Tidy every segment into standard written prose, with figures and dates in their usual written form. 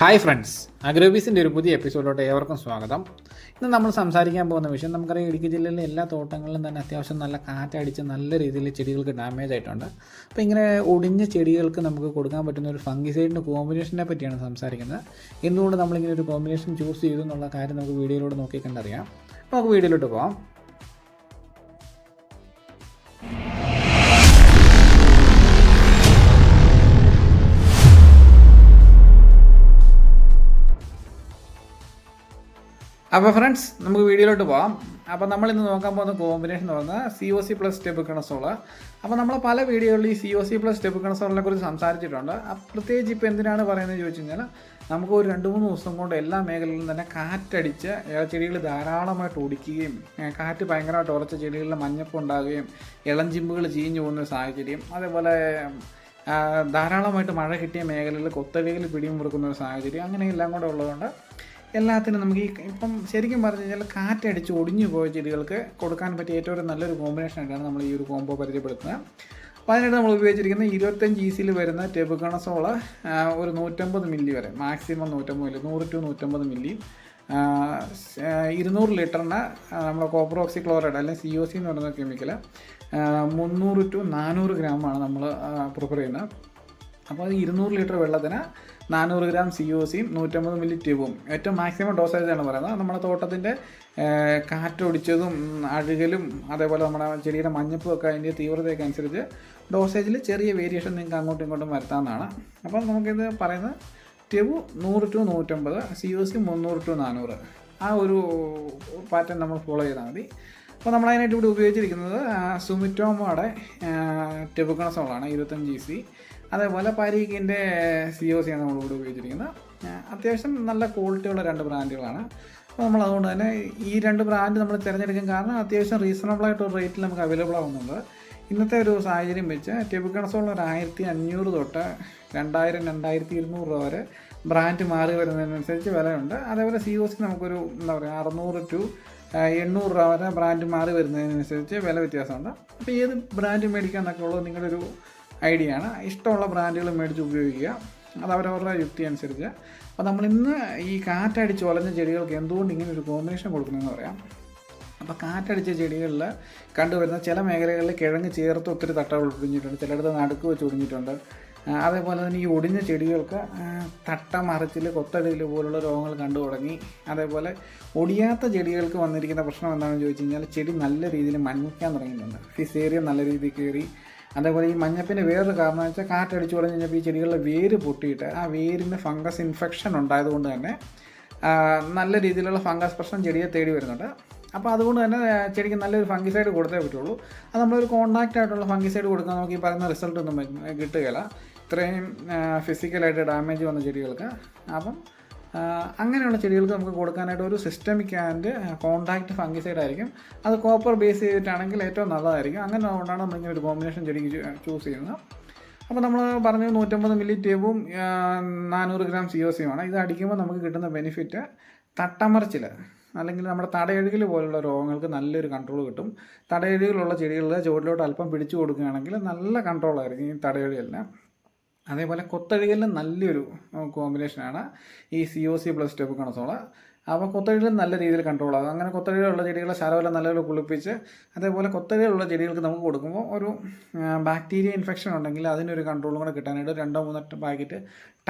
Hi friends, അഗ്രോബീസിൻ്റെ ഒരു പുതിയ എപ്പിസോഡിലോട്ട് ഏവർക്കും സ്വാഗതം. ഇന്ന് നമ്മൾ സംസാരിക്കാൻ പോകുന്ന വിഷയം, നമുക്കറിയാം ഇടുക്കി ജില്ലയിലെ എല്ലാ തോട്ടങ്ങളിലും തന്നെ അത്യാവശ്യം നല്ല കാറ്റടിച്ച് നല്ല രീതിയിൽ ചെടികൾക്ക് ഡാമേജ് ആയിട്ടുണ്ട്. അപ്പോൾ ഇങ്ങനെ ഒടിഞ്ഞ ചെടികൾക്ക് നമുക്ക് കൊടുക്കാൻ പറ്റുന്ന ഒരു ഫംഗിസൈഡിൻ്റെ കോമ്പിനേഷനെ പറ്റിയാണ് സംസാരിക്കുന്നത്. എന്തുകൊണ്ട് നമ്മളിങ്ങനെ ഒരു കോമ്പിനേഷൻ ചൂസ് ചെയ്തു എന്നുള്ള കാര്യം നമുക്ക് വീഡിയോയിലൂടെ നോക്കി കണ്ടറിയാം. അപ്പോൾ നമുക്ക് വീഡിയോയിലോട്ട് പോകാം. അപ്പോൾ ഫ്രണ്ട്സ്, നമുക്ക് വീഡിയോയിലോട്ട് പോകാം. അപ്പോൾ നമ്മളിന്ന് നോക്കാൻ പോകുന്ന കോമ്പിനേഷൻ എന്ന് പറഞ്ഞാൽ COC പ്ലസ് ടെബുക്കണസോൾ. അപ്പോൾ നമ്മൾ പല വീഡിയോകളിൽ ഈ COC പ്ലസ് ടെബുക്കണസോളിനെ കുറിച്ച് സംസാരിച്ചിട്ടുണ്ട്. പ്രത്യേകിച്ച് ഇപ്പോൾ എന്തിനാണ് പറയുന്നത് ചോദിച്ചു കഴിഞ്ഞാൽ, നമുക്ക് ഒരു 2-3 ദിവസം കൊണ്ട് എല്ലാ മേഖലകളിലും തന്നെ കാറ്റടിച്ച് ചെടികൾ ധാരാളമായിട്ട് ഒടിക്കുകയും കാറ്റ് ഭയങ്കരമായിട്ട് ഉറച്ച ചെടികളിൽ മഞ്ഞപ്പ് ഉണ്ടാകുകയും ഇളഞ്ചിമ്പുകൾ ചീഞ്ഞു പോകുന്ന സാഹചര്യം, അതേപോലെ ധാരാളമായിട്ട് മഴ കിട്ടിയ മേഖലകളിൽ കൊത്തടികൾ പിടിമുറുക്കുന്ന ഒരു സാഹചര്യം, അങ്ങനെയെല്ലാം കൂടെ ഉള്ളതുകൊണ്ട് എല്ലാത്തിനും നമുക്ക് ഇപ്പം ശരിക്കും പറഞ്ഞു കഴിഞ്ഞാൽ കാറ്റടിച്ച് ഒടിഞ്ഞു പോയ ചെടികൾക്ക് കൊടുക്കാൻ പറ്റിയ ഏറ്റവും നല്ലൊരു കോമ്പിനേഷനായിട്ടാണ് നമ്മൾ ഈ ഒരു കോംബോ പരിചയപ്പെടുത്തുന്നത്. അപ്പോൾ അതിനായിട്ട് നമ്മൾ ഉപയോഗിച്ചിരിക്കുന്നത് 25 EC വരുന്ന ടെബുക്കണസോൾ ഒരു 150 മില്ലി വരെ, മാക്സിമം 150 മില്ലി, 100 to 150 മില്ലി, 200 ലിറ്ററിന് നമ്മുടെ കോപ്പർ ഓക്സിക്ലോറൈഡ് അല്ലെങ്കിൽ COC എന്ന് പറയുന്ന കെമിക്കൽ 300 to 400 ഗ്രാമാണ് നമ്മൾ പ്രിഫർ ചെയ്യുന്നത്. അപ്പോൾ 200 ലിറ്റർ വെള്ളത്തിന് 400 ഗ്രാം COCയും 150 മില്ലി ട്യൂബും, ഏറ്റവും മാക്സിമം ഡോസേജാണ് പറയുന്നത്. നമ്മുടെ തോട്ടത്തിൻ്റെ കാറ്റൊടിച്ചതും അഴുകലും അതേപോലെ നമ്മുടെ ചെടിയുടെ മഞ്ഞപ്പും ഒക്കെ അതിൻ്റെ തീവ്രതയൊക്കെ അനുസരിച്ച് ഡോസേജിൽ ചെറിയ വേരിയേഷൻ നിങ്ങൾക്ക് അങ്ങോട്ടും ഇങ്ങോട്ടും വരുത്താവുന്നതാണ്. അപ്പോൾ നമുക്കിത് പറയുന്നത് ട്യൂബ് 100 to 150, COC 300 to 400, ആ ഒരു പാറ്റേൺ നമ്മൾ ഫോളോ ചെയ്താൽ മതി. അപ്പോൾ നമ്മളതിനായിട്ട് ഇവിടെ ഉപയോഗിച്ചിരിക്കുന്നത് സുമിറ്റോമോയുടെ ടെബുക്കണസോളാണ് 25 EC. അതേപോലെ പരീക്കിൻ്റെ COC ആണ് നമ്മളിവിടെ ഉപയോഗിച്ചിരിക്കുന്നത്. അത്യാവശ്യം നല്ല ക്വാളിറ്റിയുള്ള 2 ബ്രാൻഡുകളാണ്. അപ്പോൾ നമ്മൾ അതുകൊണ്ട് തന്നെ ഈ 2 ബ്രാൻഡ് നമ്മൾ തിരഞ്ഞെടുക്കാൻ കാരണം അത്യാവശ്യം റീസണബിളായിട്ടൊരു റേറ്റിൽ നമുക്ക് അവൈലബിൾ ആവുന്നുണ്ട്. ഇന്നത്തെ ഒരു സാഹചര്യം വെച്ച് ടെബുക്കണസോൾ ഒരു 1500 തൊട്ട് 2000-2200 രൂപ വരെ ബ്രാൻഡ് മാറി വരുന്നതിനനുസരിച്ച് വിലയുണ്ട്. അതേപോലെ COC നമുക്കൊരു 600 to 800 രൂപ വരെ ബ്രാൻഡ് മാറി വരുന്നതിനനുസരിച്ച് വില വ്യത്യാസമുണ്ട്. അപ്പോൾ ഏത് ബ്രാൻഡ് മേടിക്കാമെന്നൊക്കെ ഉള്ളത് നിങ്ങളുടെ ഒരു ഐഡിയ ആണ്. ഇഷ്ടമുള്ള ബ്രാൻഡുകൾ മേടിച്ച് ഉപയോഗിക്കുക, അത് അവരവരുടെ യുക്തി അനുസരിച്ച്. അപ്പോൾ നമ്മളിന്ന് ഈ കാറ്റടിച്ച് ഒലഞ്ഞ ചെടികൾക്ക് എന്തുകൊണ്ട് ഇങ്ങനെ ഒരു കോമ്പിനേഷൻ കൊടുക്കുന്നതെന്ന് പറയാം. അപ്പോൾ കാറ്റടിച്ച ചെടികളിൽ കണ്ടുവരുന്ന ചില മേഖലകളിൽ കിഴങ്ങ് ചേർത്ത് ഒത്തിരി തട്ടകൾ ഒടിഞ്ഞിട്ടുണ്ട്, ചിലയിടത്ത് നടുക്ക് വെച്ച് ഒടിഞ്ഞിട്ടുണ്ട്. അതേപോലെ തന്നെ ഈ ഒടിഞ്ഞ ചെടികൾക്ക് തട്ട മറിച്ചിൽ കൊത്തടിയിൽ പോലുള്ള രോഗങ്ങൾ കണ്ടു തുടങ്ങി. അതേപോലെ ഒടിയാത്ത ചെടികൾക്ക് വന്നിരിക്കുന്ന പ്രശ്നം എന്താണെന്ന് ചോദിച്ചു കഴിഞ്ഞാൽ, ചെടി നല്ല രീതിയിൽ മഞ്ഞക്കാൻ തുടങ്ങിയിട്ടുണ്ട്, ഫിസേറിയം നല്ല രീതിയിൽ കയറി. അതേപോലെ ഈ മഞ്ഞപ്പിൻ്റെ വേറൊരു കാരണം എന്ന് വെച്ചാൽ കാറ്റടിച്ച് തുടങ്ങി കഴിഞ്ഞപ്പോൾ ഈ ചെടികളിലെ വേര് പൊട്ടിയിട്ട് ആ വേരിന് ഫംഗസ് ഇൻഫെക്ഷൻ ഉണ്ടായതുകൊണ്ട് തന്നെ നല്ല രീതിയിലുള്ള ഫംഗസ് പ്രശ്നം ചെടിയെ തേടി വരുന്നുണ്ട്. അപ്പോൾ അതുകൊണ്ട് തന്നെ ചെടിക്ക് നല്ലൊരു ഫംഗിസൈഡ് കൊടുത്തേ പറ്റുള്ളൂ. അത് നമ്മളൊരു കോൺടാക്റ്റ് ആയിട്ടുള്ള ഫംഗിസൈഡ് കൊടുക്കാൻ നമുക്ക് ഈ പറയുന്ന റിസൾട്ടൊന്നും കിട്ടുകയില്ല, ഇത്രയും ഫിസിക്കലായിട്ട് ഡാമേജ് വന്ന ചെടികൾക്ക്. അപ്പം അങ്ങനെയുള്ള ചെടികൾക്ക് നമുക്ക് കൊടുക്കാനായിട്ട് ഒരു സിസ്റ്റമിക് ആൻഡ് കോൺടാക്റ്റ് ഫംഗിസൈഡ് ആയിരിക്കും. അത് കോപ്പർ ബേസ് ചെയ്തിട്ടാണെങ്കിൽ ഏറ്റവും നല്ലതായിരിക്കും. അങ്ങനെ അതുകൊണ്ടാണ് നമ്മളിങ്ങനെ ഒരു കോമ്പിനേഷൻ ചെടിക്ക് ചൂസ് ചെയ്യുന്നത്. അപ്പോൾ നമ്മൾ പറഞ്ഞു 150 മില്ലി ട്യൂബും 400 ഗ്രാം COCയുമാണ്. ഇത് അടിക്കുമ്പോൾ നമുക്ക് കിട്ടുന്ന ബെനിഫിറ്റ് തട്ടമറിച്ചിൽ അല്ലെങ്കിൽ നമ്മുടെ തടയഴുകൽ പോലുള്ള രോഗങ്ങൾക്ക് നല്ലൊരു കൺട്രോൾ കിട്ടും. തടയഴുകളുള്ള ചെടികളിൽ ചുവട്ടിലോട്ട് അല്പം പിടിച്ചു കൊടുക്കുകയാണെങ്കിൽ നല്ല കൺട്രോളായിരിക്കും ഈ തടയഴുകലിന്. അതേപോലെ കൊത്തഴുകലിന് നല്ലൊരു കോമ്പിനേഷനാണ് ഈ COC പ്ലസ് ടെബുക്കണസോൾ. അപ്പോൾ കൊത്തഴുകൽ നല്ല രീതിയിൽ കൺട്രോൾ ആകും. അങ്ങനെ കൊത്തഴുകളുള്ള ചെടികളെ ശരവെല്ലാം നല്ലപോലെ കുളിപ്പിച്ച്, അതേപോലെ കൊത്തഴുകളുള്ള ചെടികൾക്ക് നമുക്ക് കൊടുക്കുമ്പോൾ ഒരു ബാക്ടീരിയ ഇൻഫെക്ഷൻ ഉണ്ടെങ്കിൽ അതിനൊരു കൺട്രോളും കൂടെ കിട്ടാനായിട്ട് 2-3 പാക്കറ്റ്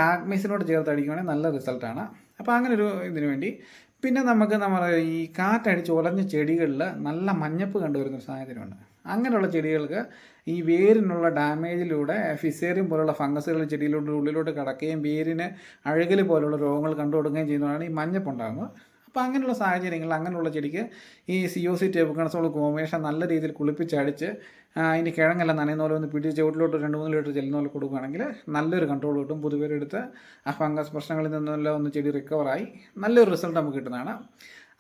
ടാഗ്മൈസിനോട് ചേർത്ത് അടിക്കുകയാണെങ്കിൽ നല്ല റിസൾട്ടാണ്. അപ്പോൾ അങ്ങനെ ഒരു ഇതിനു വേണ്ടി. പിന്നെ നമുക്ക് നമ്മുടെ ഈ കാറ്റടിച്ച് ഉലഞ്ഞ ചെടികളിൽ നല്ല മഞ്ഞപ്പ് കണ്ടുവരുന്നൊരു സാഹചര്യമുണ്ട്. അങ്ങനെയുള്ള ചെടികൾക്ക് ഈ വേരിനുള്ള ഡാമേജിലൂടെ ഫിസേറിയം പോലുള്ള ഫംഗസുകൾ ചെടിയിലോട്ട് ഉള്ളിലോട്ട് കിടക്കുകയും വേരിന് അഴുകൽ പോലുള്ള രോഗങ്ങൾ കണ്ടുകൊടുക്കുകയും ചെയ്യുന്നതാണ് ഈ മഞ്ഞപ്പുണ്ടാകുന്നത്. അപ്പോൾ അങ്ങനെയുള്ള സാഹചര്യങ്ങളിൽ അങ്ങനെയുള്ള ചെടിക്ക് ഈ COC ടെബുക്കണസോൾ കോമ്പിനേഷൻ നല്ല രീതിയിൽ കുളിപ്പിച്ചടിച്ച് അതിൻ്റെ കിഴങ്ങെല്ലാം നനയുന്ന പോലെ ഒന്ന് പിടിച്ച് ചുവട്ടിലോട്ട് 2-3 ലിറ്റർ ചെല്ലുന്ന പോലെ കൊടുക്കുകയാണെങ്കിൽ നല്ലൊരു കൺട്രോൾ കിട്ടും. പുതുവേരെടുത്ത് ആ ഫംഗസ് പ്രശ്നങ്ങളിൽ നിന്നെല്ലാം ഒന്ന് ചെടി റിക്കവറായി നല്ലൊരു റിസൾട്ട് നമുക്ക് കിട്ടുന്നതാണ്.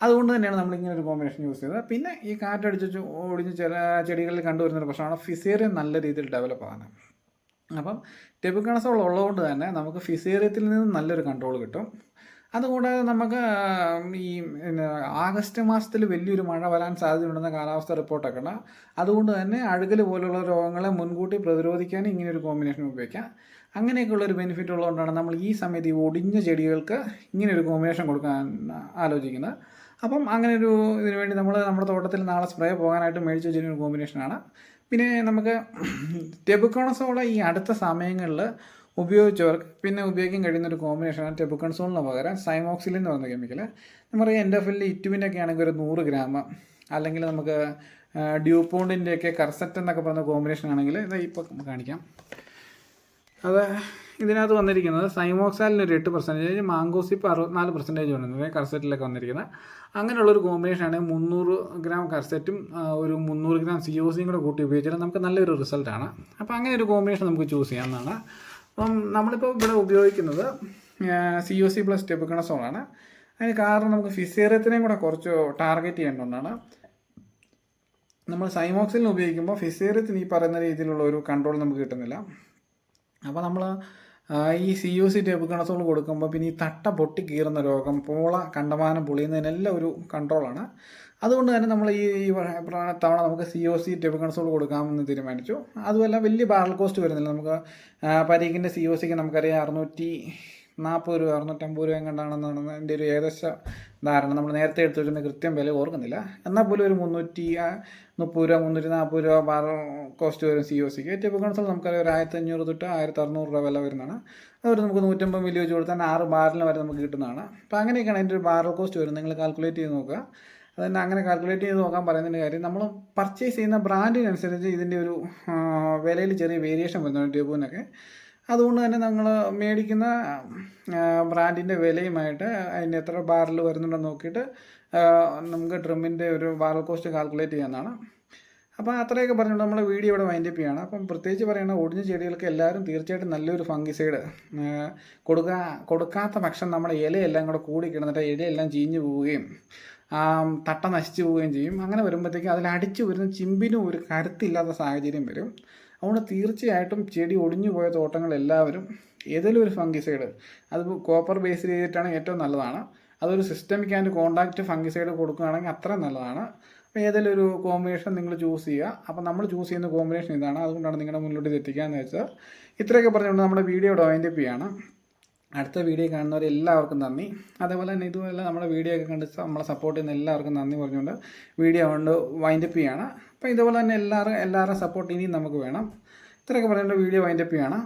അതുകൊണ്ട് തന്നെയാണ് നമ്മളിങ്ങനെ ഒരു കോമ്പിനേഷൻ യൂസ് ചെയ്തത്. പിന്നെ ഈ കാറ്റടിച്ച് ഒടിഞ്ഞ് ചില ചെടികളിൽ കണ്ടുവരുന്നൊരു പ്രശ്നമാണ് ഫിസേറിയം നല്ല രീതിയിൽ ഡെവലപ്പ് ആകാൻ. അപ്പം ടെബുക്കണസോൾ ഉള്ളതുകൊണ്ട് തന്നെ നമുക്ക് ഫിസേറിയത്തിൽ നിന്ന് നല്ലൊരു കൺട്രോൾ കിട്ടും. അതുകൂടാതെ നമുക്ക് ഈ ആഗസ്റ്റ് മാസത്തിൽ വലിയൊരു മഴ വരാൻ സാധ്യതയുണ്ടെന്ന കാലാവസ്ഥ റിപ്പോർട്ടൊക്കെ ഉണ്ട്. അതുകൊണ്ട് തന്നെ അഴുകൽ പോലുള്ള രോഗങ്ങളെ മുൻകൂട്ടി പ്രതിരോധിക്കാൻ ഇങ്ങനെയൊരു കോമ്പിനേഷൻ ഉപയോഗിക്കാം. അങ്ങനെയൊക്കെയുള്ളൊരു ബെനിഫിറ്റ് ഉള്ളതുകൊണ്ടാണ് നമ്മൾ ഈ സമയത്ത് ഈ ഒടിഞ്ഞ ചെടികൾക്ക് ഇങ്ങനെയൊരു കോമ്പിനേഷൻ കൊടുക്കാൻ ആലോചിക്കുന്നത്. അപ്പം അങ്ങനെ ഒരു ഇതിനു വേണ്ടി നമ്മൾ നമ്മുടെ തോട്ടത്തിൽ നാളെ സ്പ്രേ പോകാനായിട്ട് മേടിച്ച് വെച്ചിരിക്കുന്ന ഒരു കോമ്പിനേഷനാണ്. പിന്നെ നമുക്ക് ടെബുക്കോണസോൾ ഈ അടുത്ത സമയങ്ങളിൽ ഉപയോഗിച്ചവർക്ക് പിന്നെ ഉപയോഗിക്കാൻ കഴിയുന്ന ഒരു കോമ്പിനേഷനാണ് ടെബുക്കൺസോളിന് പകരം സൈമോക്സിലിൻ എന്ന് പറയുന്ന കെമിക്കൽ. നമ്മുടെ എൻഡോഫിലിൽ ഇറ്റുവിൻ്റെയൊക്കെ ആണെങ്കിൽ ഒരു 100 ഗ്രാം, അല്ലെങ്കിൽ നമുക്ക് ഡ്യൂപോണ്ടിൻ്റെയൊക്കെ കർസെറ്റ് എന്നൊക്കെ പറയുന്ന കോമ്പിനേഷൻ ആണെങ്കിൽ ഇത് ഇപ്പോൾ കാണിക്കാം. അത് ഇതിനകത്ത് വന്നിരിക്കുന്നത് സൈമോക്സാലിന് ഒരു 8%, മാങ്കോസിപ്പ് 64% വന്നിരുന്നത് കർസെറ്റിലൊക്കെ വന്നിരിക്കുന്നത്. അങ്ങനെയുള്ളൊരു കോമ്പിനേഷനാണ് 300 ഗ്രാം കർസെറ്റും ഒരു 300 ഗ്രാം COCയും കൂടെ കൂട്ടി ഉപയോഗിച്ചാൽ നമുക്ക് നല്ലൊരു റിസൾട്ടാണ്. അപ്പോൾ അങ്ങനെ ഒരു കോമ്പിനേഷൻ നമുക്ക് ചൂസ് ചെയ്യാവുന്നതാണ്. അപ്പം നമ്മളിപ്പോൾ ഇവിടെ ഉപയോഗിക്കുന്നത് COC പ്ലസ് ടെബുക്കണസോളാണ്. അതിന് കാരണം നമുക്ക് ഫിസേറിയത്തിനെയും കൂടെ കുറച്ച് ടാർഗറ്റ് ചെയ്യേണ്ടതുകൊണ്ടാണ്. നമ്മൾ സൈമോക്സിലിന് ഉപയോഗിക്കുമ്പോൾ ഫിസേറിയത്തിന് ഈ പറയുന്ന രീതിയിലുള്ള ഒരു കൺട്രോൾ നമുക്ക് കിട്ടുന്നില്ല. അപ്പോൾ നമ്മൾ ഈ COC ടെബുക്കണസോൾ കൊടുക്കുമ്പോൾ പിന്നെ ഈ തട്ട പൊട്ടി കീറുന്ന രോഗം, പോള കണ്ടമാനം പൊളിയുന്നതിനെല്ലാം ഒരു കൺട്രോളാണ്. അതുകൊണ്ട് തന്നെ നമ്മൾ ഈ തവണ നമുക്ക് COC ടെബുക്കണസോൾ കൊടുക്കാമെന്ന് തീരുമാനിച്ചു. അതുമല്ല വലിയ ബാരൽ കോസ്റ്റ് വരുന്നില്ല. നമുക്ക് പരീക്കിൻ്റെ COCക്ക് നമുക്കറിയാം 640 രൂപ 650 രൂപ കണ്ടാണെന്നാണ് എൻ്റെ ഒരു ഏകദേശ ധാരണ. നമ്മൾ നേരത്തെ എടുത്തു വെച്ചിരുന്ന കൃത്യം വില ഓർക്കുന്നില്ല. എന്നാൽ പോലും ഒരു 330 രൂപ 340 രൂപ ബാരൽ കോസ്റ്റ് വരും COCക്ക്. ടെബുക്കണസോൾ നമുക്കറിയാം ഒരു 1500 തൊട്ട് 1600 രൂപ വില വരുന്നതാണ്. അതൊരു നമുക്ക് 150 മില്ലി വെച്ച് കൊടുത്താൽ 6 ബാരലിന് വരെ നമുക്ക് കിട്ടുന്നതാണ്. അപ്പോൾ അങ്ങനെയൊക്കെയാണ് അതിൻ്റെ ഒരു ബാരൽ കോസ്റ്റ് വരുന്നത്. നിങ്ങൾ കാൽക്കുലേറ്റ് ചെയ്ത് നോക്കുക. അതുതന്നെ അങ്ങനെ കാൽക്കുലേറ്റ് ചെയ്ത് നോക്കാൻ പറയുന്നതിൻ്റെ കാര്യം, നമ്മൾ പർച്ചേസ് ചെയ്യുന്ന ബ്രാൻഡിനനുസരിച്ച് ഇതിൻ്റെ ഒരു വിലയിൽ ചെറിയ വേരിയേഷൻ വരുന്നുണ്ട് ട്യൂബിനൊക്കെ. അതുകൊണ്ട് തന്നെ നമ്മൾ മേടിക്കുന്ന ബ്രാൻഡിൻ്റെ വിലയുമായിട്ട് അതിൻ്റെ എത്ര ബാരൽ വരുന്നുണ്ടെന്ന് നോക്കിയിട്ട് നമുക്ക് ട്രിമ്മിൻ്റെ ഒരു ബാരൽ കോസ്റ്റ് കാൽക്കുലേറ്റ് ചെയ്യാവുന്നതാണ്. അപ്പോൾ അത്രയൊക്കെ പറഞ്ഞുകൊണ്ട് നമ്മൾ വീഡിയോ ഇവിടെ വൈൻഡപ്പ് ചെയ്യുകയാണ്. അപ്പം പ്രത്യേകിച്ച് പറയുന്നത് ഒടിഞ്ഞ ചെടികൾക്ക് എല്ലാവരും തീർച്ചയായിട്ടും നല്ലൊരു ഫംഗിസൈഡ് കൊടുക്കാത്ത പക്ഷം നമ്മുടെ ഇലയെല്ലാം കൂടെ കൂടി കിടന്നിട്ട് ഇലയെല്ലാം ചീഞ്ഞു പോവുകയും തട്ട നശിച്ചു പോവുകയും ചെയ്യും. അങ്ങനെ വരുമ്പോഴത്തേക്കും അതിലടിച്ചു വരുന്ന ചിമ്പിനും ഒരു കരുത്തില്ലാത്ത സാഹചര്യം വരും. അതുകൊണ്ട് തീർച്ചയായിട്ടും ചെടി ഒടിഞ്ഞു പോയ തോട്ടങ്ങളെല്ലാവരും ഏതെങ്കിലും ഒരു ഫംഗിസൈഡ്, അത് കോപ്പർ ബേസ് ചെയ്തിട്ടാണ് ഏറ്റവും നല്ലതാണ്. അതൊരു സിസ്റ്റമിക് ആൻഡ് കോണ്ടാക്റ്റ് ഫംഗിസൈഡ് കൊടുക്കുകയാണെങ്കിൽ അത്ര നല്ലതാണ്. അപ്പോൾ ഏതെങ്കിലും ഒരു കോമ്പിനേഷൻ നിങ്ങൾ ചൂസ് ചെയ്യുക. അപ്പോൾ നമ്മൾ ചൂസ് ചെയ്യുന്ന കോമ്പിനേഷൻ ഇതാണ്. അതുകൊണ്ടാണ് നിങ്ങളുടെ മുന്നിലോട്ട് ഇത് എത്തിക്കാമെന്ന് വെച്ചാൽ. ഇത്രയൊക്കെ പറഞ്ഞുകൊണ്ട് നമ്മുടെ വീഡിയോ ഇവിടെ വൈൻഡപ്പ് ചെയ്യുകയാണ്. അടുത്ത വീഡിയോ കാണുന്നവരെ എല്ലാവർക്കും നന്ദി. അതേപോലെ തന്നെ ഇതുപോലെ നമ്മുടെ വീഡിയോ ഒക്കെ കണ്ട് നമ്മളെ സപ്പോർട്ട് ചെയ്യുന്ന എല്ലാവർക്കും നന്ദി പറഞ്ഞുകൊണ്ട് വീഡിയോ കൊണ്ട് വൈൻഡപ്പ് ചെയ്യുകയാണ്. അപ്പോൾ ഇതുപോലെ തന്നെ എല്ലാവരും സപ്പോർട്ട് ഇനിയും നമുക്ക് വേണം. ഇത്രയൊക്കെ പറഞ്ഞുകൊണ്ട് വീഡിയോ വൈൻഡപ്പ് ചെയ്യുകയാണ്.